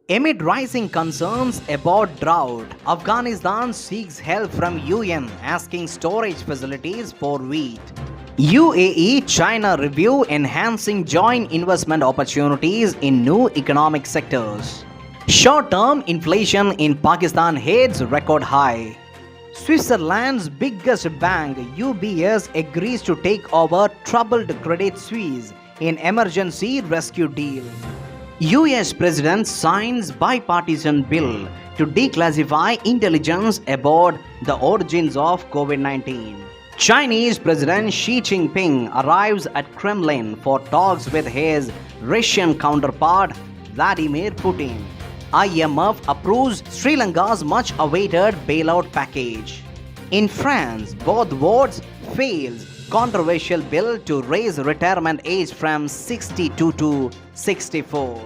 Amid rising concerns about drought, Afghanistan seeks help from UN asking storage facilities for wheat. UAE China review enhancing joint investment opportunities in new economic sectors. Short-term inflation in Pakistan hits record high. Switzerland's biggest bank UBS agrees to take over troubled Credit Suisse in emergency rescue deal. US President signs bipartisan bill to declassify intelligence about the origins of COVID-19. Chinese President Xi Jinping arrives at Kremlin for talks with his Russian counterpart Vladimir Putin. IMF approves Sri Lanka's much-awaited bailout package. In France, both votes fails controversial bill to raise retirement age from 62 to 64.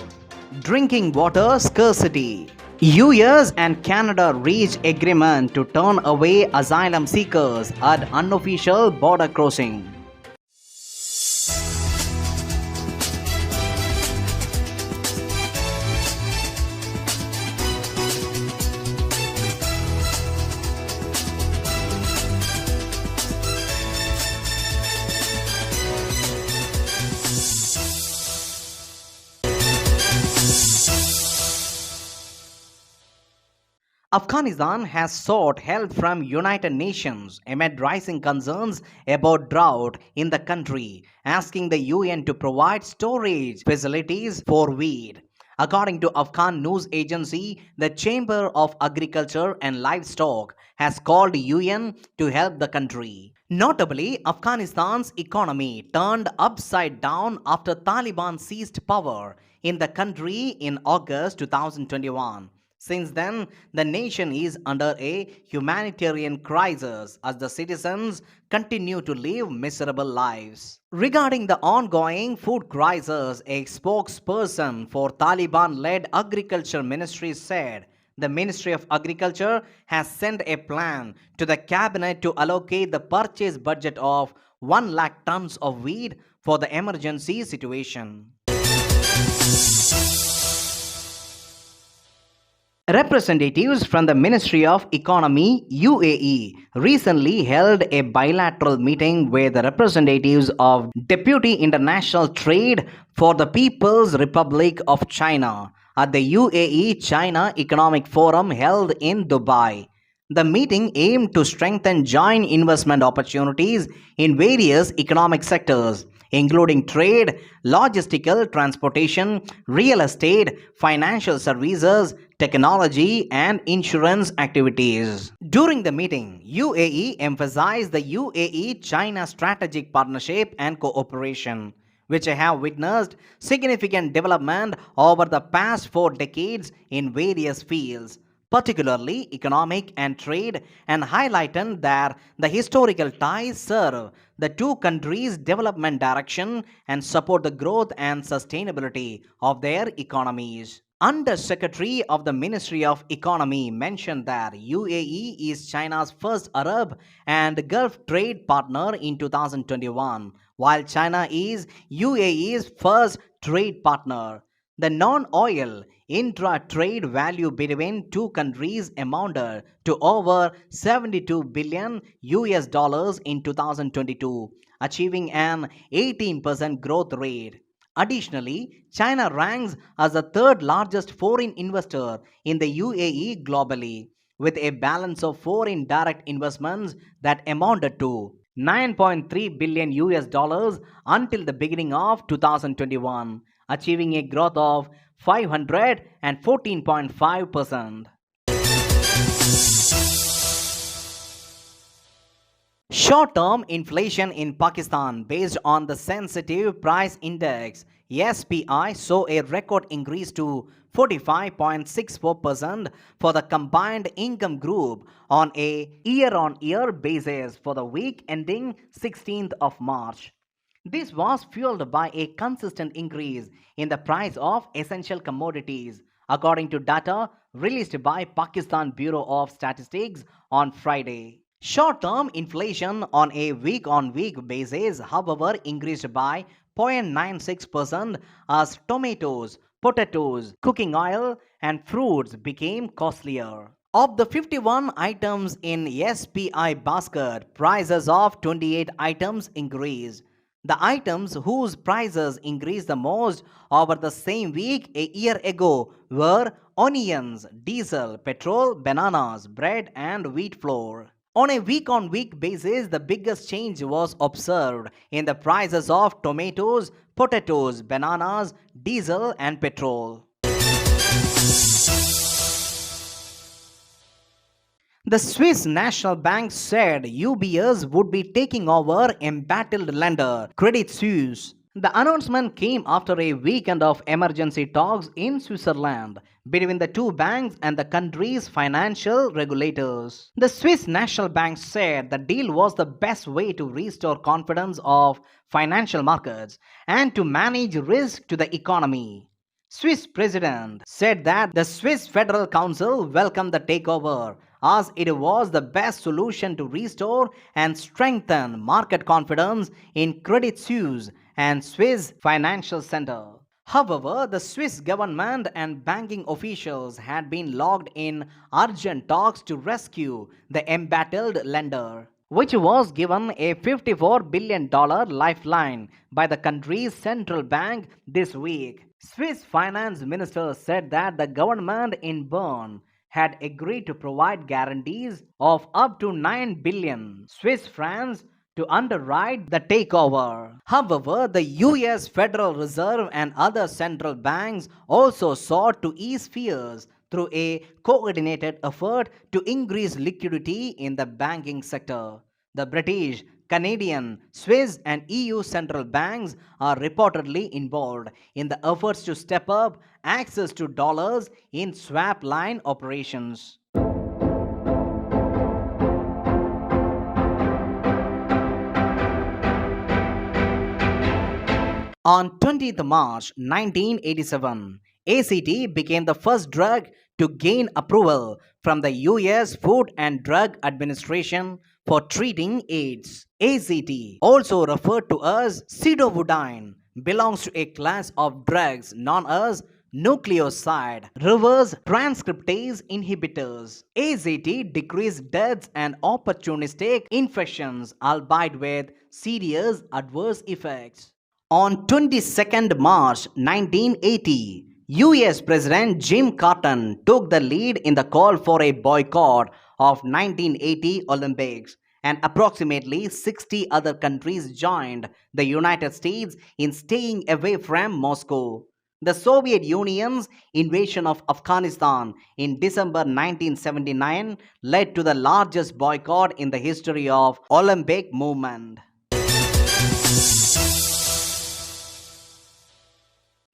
Drinking water scarcity. US and Canada reach agreement to turn away asylum seekers at unofficial border crossing. Afghanistan has sought help from United Nations amid rising concerns about drought in the country, asking the UN to provide storage facilities for wheat. According to Afghan news agency, the Chamber of Agriculture and Livestock has called UN to help the country. Notably, Afghanistan's economy turned upside down after Taliban seized power in the country in August 2021. Since then, the nation is under a humanitarian crisis as the citizens continue to live miserable lives. Regarding the ongoing food crisis, a spokesperson for Taliban-led Agriculture Ministry said the Ministry of Agriculture has sent a plan to the cabinet to allocate the purchase budget of 1 lakh tons of wheat for the emergency situation. Representatives from the Ministry of Economy UAE recently held a bilateral meeting with the representatives of Deputy International Trade for the People's Republic of China at the UAE China Economic Forum held in Dubai. The meeting aimed to strengthen joint investment opportunities in various economic sectors, including trade, logistical, transportation, real estate, financial services, technology, and insurance activities. During the meeting, UAE emphasized the UAE-China strategic partnership and cooperation, which have witnessed significant development over the past 4 decades in various fields, particularly economic and trade, and highlighted that the historical ties serve the two countries' development direction and support the growth and sustainability of their economies. Under Secretary of the Ministry of Economy mentioned that UAE is China's first Arab and Gulf trade partner in 2021, while China is UAE's first trade partner. The non-oil intra-trade value between two countries amounted to over 72 billion US dollars in 2022, achieving an 18% growth rate. Additionally, China ranks as the third largest foreign investor in the UAE globally, with a balance of foreign direct investments that amounted to 9.3 billion US dollars until the beginning of 2021, achieving a growth of 514.5%. Short-term inflation in Pakistan based on the Sensitive Price Index SPI saw a record increase to 45.64% for the combined income group on a year-on-year basis for the week ending 16th of March. This was fueled by a consistent increase in the price of essential commodities, according to data released by Pakistan Bureau of Statistics on Friday. Short-term inflation on a week-on-week basis, however, increased by 0.96% as tomatoes, potatoes, cooking oil, and fruits became costlier. Of the 51 items in SPI basket, prices of 28 items increased. The items whose prices increased the most over the same week a year ago were onions, diesel, petrol, bananas, bread, and wheat flour. On a week on week basis, the biggest change was observed in the prices of tomatoes, potatoes, bananas, diesel, and petrol. The Swiss National Bank said UBS would be taking over embattled lender Credit Suisse. The announcement came after a weekend of emergency talks in Switzerland between the two banks and the country's financial regulators. The Swiss National Bank said the deal was the best way to restore confidence of financial markets and to manage risk to the economy. Swiss president said that the Swiss Federal Council welcomed the takeover as it was the best solution to restore and strengthen market confidence in Credit Suisse and Swiss financial center. However, the Swiss government and banking officials had been locked in urgent talks to rescue the embattled lender, which was given a $54 billion lifeline by the country's central bank this week. Swiss finance minister said that the government in Bern had agreed to provide guarantees of up to 9 billion Swiss francs to underwrite the takeover. However, the US Federal Reserve and other central banks also sought to ease fears through a coordinated effort to increase liquidity in the banking sector. The British, Canadian, Swiss, and EU central banks are reportedly involved in the efforts to step up access to dollars in swap line operations. On 20th March 1987, ACT became the first drug to gain approval from the US Food and Drug Administration for treating AIDS. ACT, also referred to as pseudovodine, belongs to a class of drugs known as nucleoside reverse transcriptase inhibitors. AZT decreased deaths and opportunistic infections, albeit with serious adverse effects. On 22nd March 1980, US President Jim Carter took the lead in the call for a boycott of 1980 Olympics, and approximately 60 other countries joined the United States in staying away from Moscow. The Soviet Union's invasion of Afghanistan in December 1979 led to the largest boycott in the history of Olympic movement.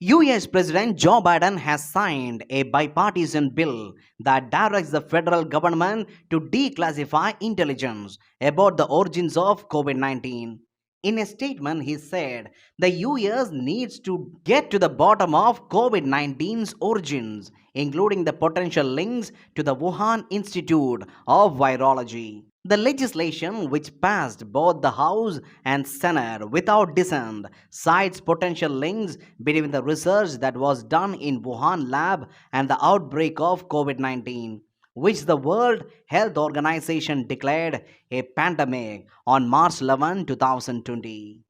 US President Joe Biden has signed a bipartisan bill that directs the federal government to declassify intelligence about the origins of COVID 19. In a statement, he said the US needs to get to the bottom of COVID 19's origins, including the potential links to the Wuhan Institute of Virology. The legislation, which passed both the House and Senate without dissent, cites potential links between the research that was done in Wuhan lab and the outbreak of COVID 19, which the World Health Organization declared a pandemic on March 11, 2020.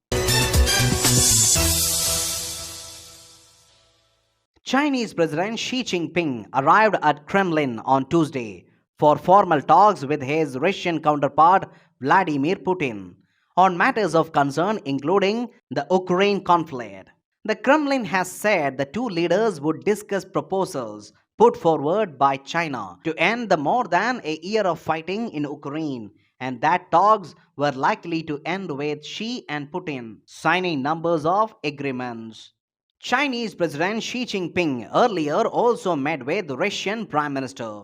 Chinese President Xi Jinping arrived at Kremlin on Tuesday for formal talks with his Russian counterpart Vladimir Putin on matters of concern including the Ukraine conflict. The Kremlin has said the two leaders would discuss proposals put forward by China to end the more than a year of fighting in Ukraine, and that talks were likely to end with Xi and Putin signing numbers of agreements. Chinese President Xi Jinping earlier also met with Russian Prime Minister.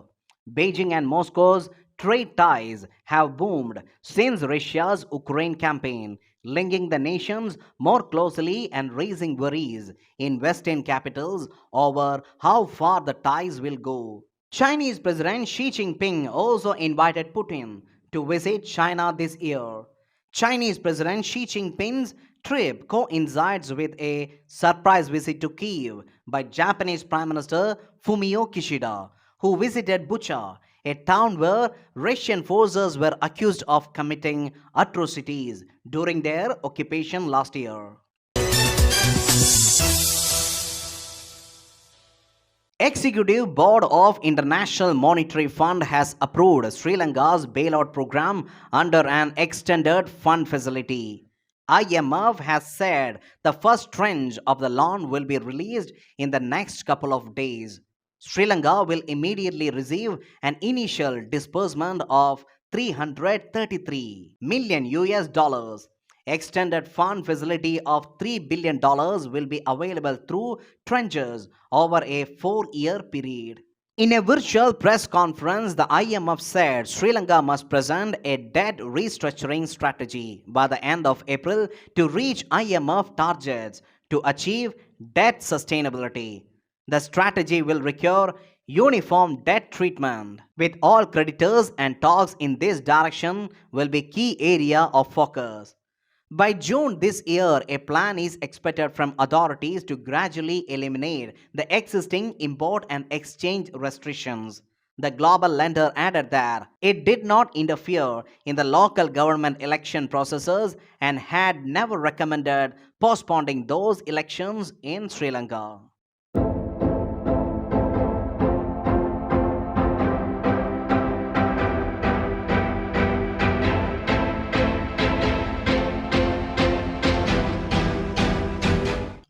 Beijing and Moscow's trade ties have boomed since Russia's Ukraine campaign, linking the nations more closely and raising worries in Western capitals over how far the ties will go. Chinese President Xi Jinping also invited Putin to visit China this year. Chinese President Xi Jinping's trip coincides with a surprise visit to Kiev by Japanese Prime Minister Fumio Kishida, who visited Bucha, a town where Russian forces were accused of committing atrocities during their occupation last year. Executive Board of International Monetary Fund has approved Sri Lanka's bailout program under an extended fund facility. IMF has said the first tranche of the loan will be released in the next couple of days. Sri Lanka will immediately receive an initial disbursement of 333 million US dollars. Extended fund facility of $3 billion will be available through tranches over a 4-year period. In a virtual press conference, the IMF said Sri Lanka must present a debt restructuring strategy by the end of April to reach IMF targets to achieve debt sustainability. The strategy will require uniform debt treatment with all creditors, and talks in this direction will be key area of focus. By June this year, a plan is expected from authorities to gradually eliminate the existing import and exchange restrictions. The global lender added that it did not interfere in the local government election processes and had never recommended postponing those elections in Sri Lanka.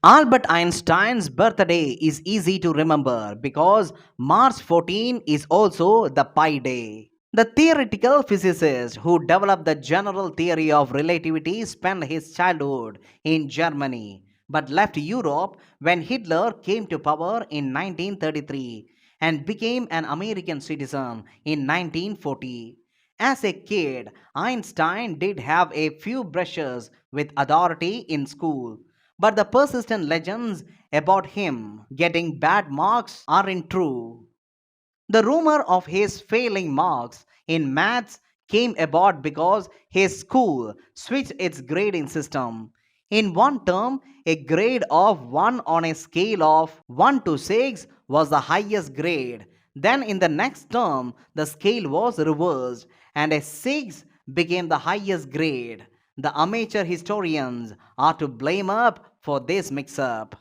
Albert Einstein's birthday is easy to remember because March 14 is also the Pi Day. The theoretical physicist who developed the general theory of relativity spent his childhood in Germany but left Europe when Hitler came to power in 1933 and became an American citizen in 1940. As a kid, Einstein did have a few brushes with authority in school, but the persistent legends about him getting bad marks aren't true. The rumor of his failing marks in maths came about because his school switched its grading system. In one term, a grade of 1 on a scale of 1 to 6 was the highest grade. Then, in the next term, the scale was reversed and a 6 became the highest grade. The amateur historians are to blame up for this mix up.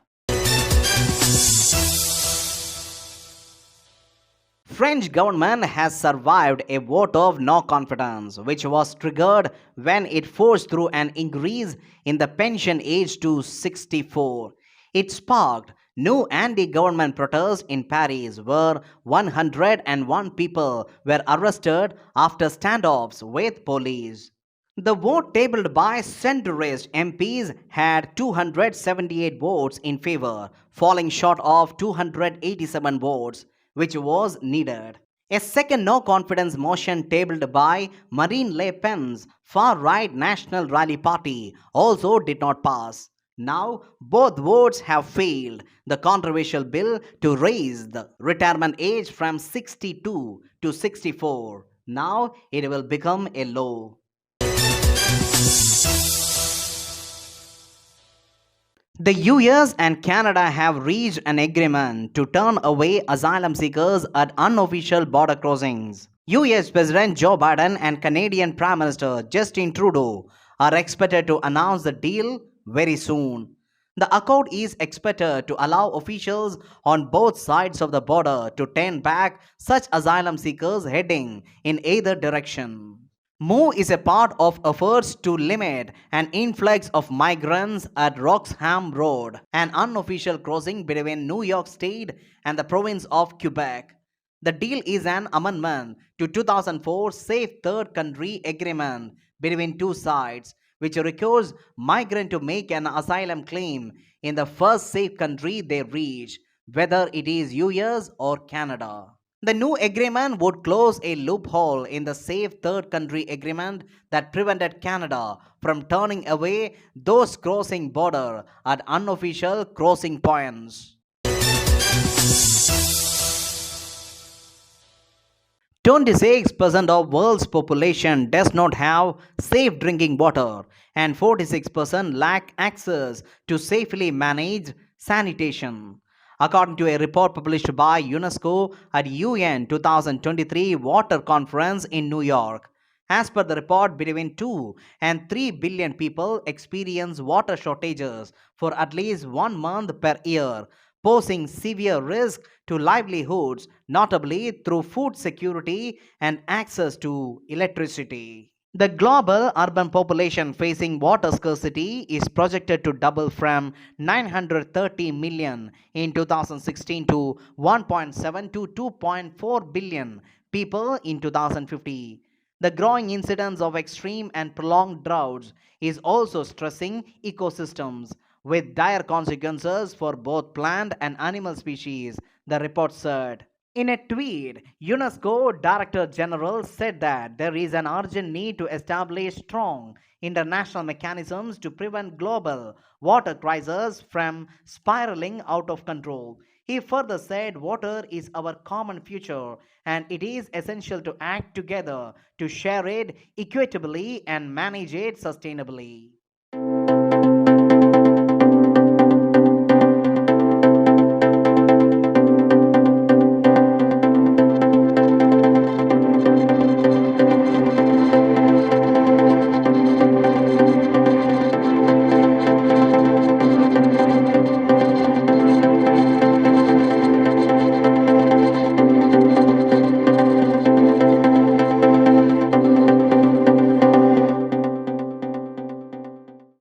French government has survived a vote of no confidence which was triggered when it forced through an increase in the pension age to 64. It sparked new anti-government protests in Paris where 101 people were arrested after standoffs with police. The vote tabled by centrist MPs had 278 votes in favor, falling short of 287 votes, which was needed. A second no confidence motion tabled by Marine Le Pen's far right National Rally Party also did not pass. Now, both votes have failed. The controversial bill to raise the retirement age from 62 to 64. Now, it will become a law. The US and Canada have reached an agreement to turn away asylum seekers at unofficial border crossings. US President Joe Biden and Canadian Prime Minister Justin Trudeau are expected to announce the deal very soon. The accord is expected to allow officials on both sides of the border to turn back such asylum seekers heading in either direction. Move is a part of efforts to limit an influx of migrants at Roxham Road, an unofficial crossing between New York State and the province of Quebec. The deal is an amendment to 2004 Safe Third Country Agreement between two sides, which requires migrants to make an asylum claim in the first safe country they reach, whether it is US or Canada. The new agreement would close a loophole in the Safe Third Country Agreement that prevented Canada from turning away those crossing border at unofficial crossing points. 26% of world's population does not have safe drinking water and 46% lack access to safely managed sanitation. According to a report published by UNESCO at UN 2023 Water Conference in New York, as per the report, between 2 and 3 billion people experience water shortages for at least 1 month per year, posing severe risk to livelihoods, notably through food security and access to electricity. The global urban population facing water scarcity is projected to double from 930 million in 2016 to 1.7 to 2.4 billion people in 2050. The growing incidence of extreme and prolonged droughts is also stressing ecosystems, with dire consequences for both plant and animal species, the report said. In a tweet, UNESCO Director General said that there is an urgent need to establish strong international mechanisms to prevent global water crises from spiraling out of control. He further said water is our common future and it is essential to act together to share it equitably and manage it sustainably.